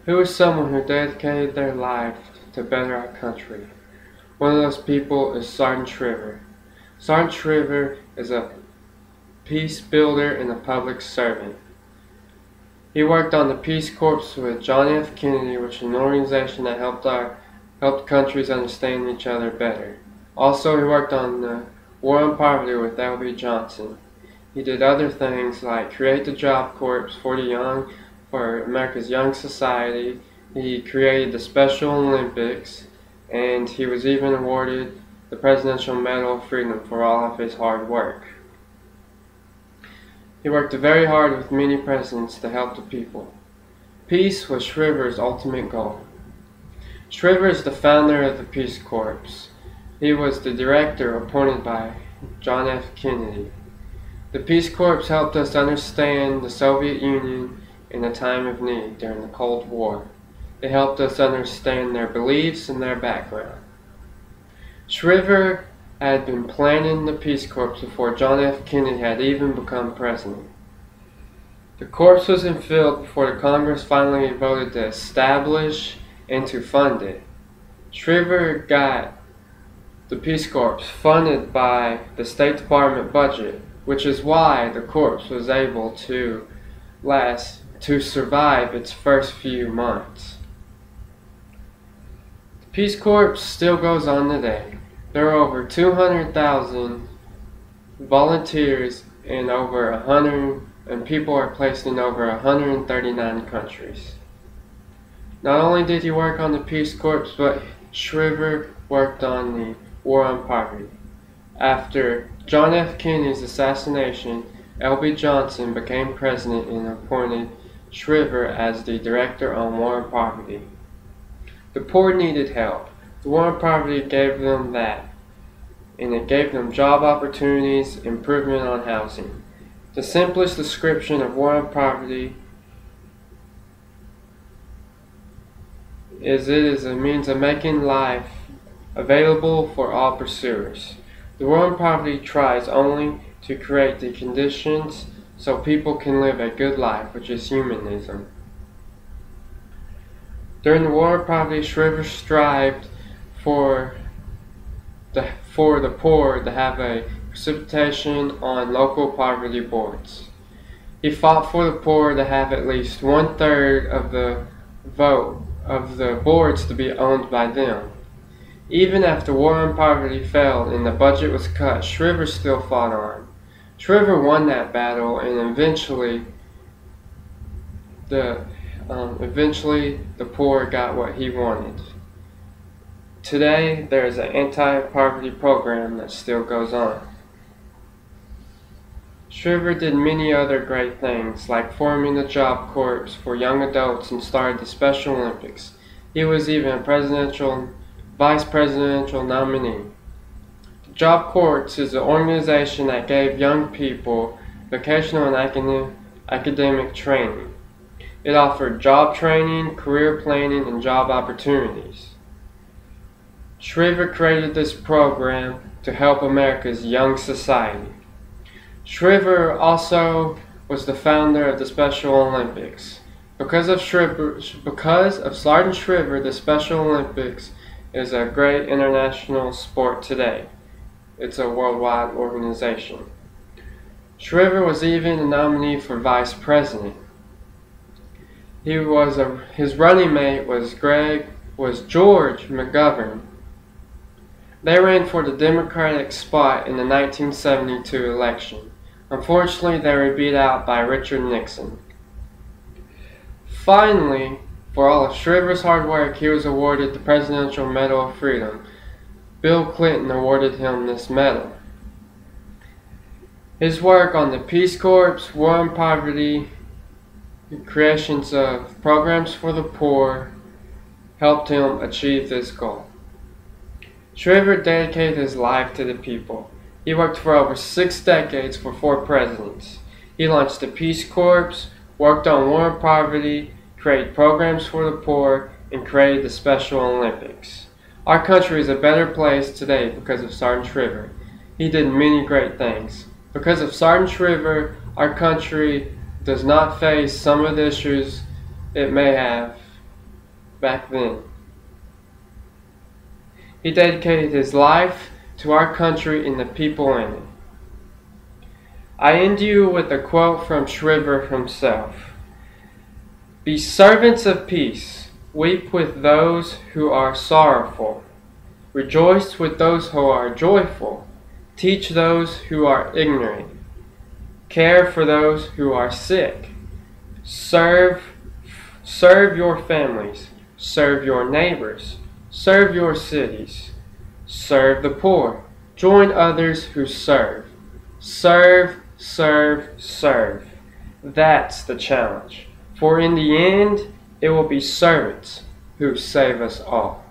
Who is someone who dedicated their life to better our country? One of those people is Sergeant Shriver. Sergeant Shriver is a peace builder and a public servant. He worked on the Peace Corps with John F. Kennedy, which is an organization that helped countries understand each other better. Also, he worked on the War on Poverty with L.B. Johnson. He did other things like create the Job Corps for America's young society. He created the Special Olympics, and he was even awarded the Presidential Medal of Freedom for all of his hard work. He worked very hard with many presidents to help the people. Peace was Shriver's ultimate goal. Shriver is the founder of the Peace Corps. He was the director appointed by John F. Kennedy. The Peace Corps helped us understand the Soviet Union in a time of need during the Cold War. They helped us understand their beliefs and their background. Shriver had been planning the Peace Corps before John F. Kennedy had even become president. The Corps was in field before the Congress finally voted to establish and to fund it. Shriver got the Peace Corps funded by the State Department budget, which is why the Corps was able to survive its first few months. The Peace Corps still goes on today. There are over 200,000 volunteers and people are placed in over 139 countries. Not only did he work on the Peace Corps, but Shriver worked on the War on Poverty. After John F. Kennedy's assassination, L.B. Johnson became president and appointed Shriver as the director on War on Poverty. The poor needed help. The War on Poverty gave them that, and it gave them job opportunities, improvement on housing. The simplest description of War on Poverty is it is a means of making life available for all pursuers. The War on Poverty tries only to create the conditions so people can live a good life, which is humanism. During the War on Poverty, Shriver strived for the poor to have a precipitation on local poverty boards. He fought for the poor to have at least 1/3 of the vote of the boards to be owned by them. Even after War on Poverty failed and the budget was cut, Shriver still fought on. Shriver won that battle, and eventually the poor got what he wanted. Today, there is an anti-poverty program that still goes on. Shriver did many other great things, like forming the Job Corps for young adults and started the Special Olympics. He was even a vice presidential nominee. The Job Corps is an organization that gave young people vocational and academic training. It offered job training, career planning, and job opportunities. Shriver created this program to help America's young society. Shriver also was the founder of the Special Olympics. Because of Sergeant Shriver, the Special Olympics is a great international sport today. It's a worldwide organization. Shriver was even a nominee for vice president. His running mate was George McGovern. They ran for the Democratic spot in the 1972 election. Unfortunately, they were beat out by Richard Nixon. Finally, for all of Shriver's hard work, he was awarded the Presidential Medal of Freedom. Bill Clinton awarded him this medal. His work on the Peace Corps, War on Poverty, creations of programs for the poor helped him achieve this goal. Shriver dedicated his life to the people. He worked for over 6 decades for 4 presidents. He launched the Peace Corps, worked on War on Poverty, created programs for the poor, and created the Special Olympics. Our country is a better place today because of Sergeant Shriver. He did many great things. Because of Sergeant Shriver, our country does not face some of the issues it may have back then. He dedicated his life to our country and the people in it. I end you with a quote from Shriver himself. Be servants of peace, weep with those who are sorrowful, rejoice with those who are joyful, teach those who are ignorant, care for those who are sick, serve your families, serve your neighbors, serve your cities, serve the poor, join others who serve. Serve, serve, serve. That's the challenge. For in the end, it will be servants who save us all.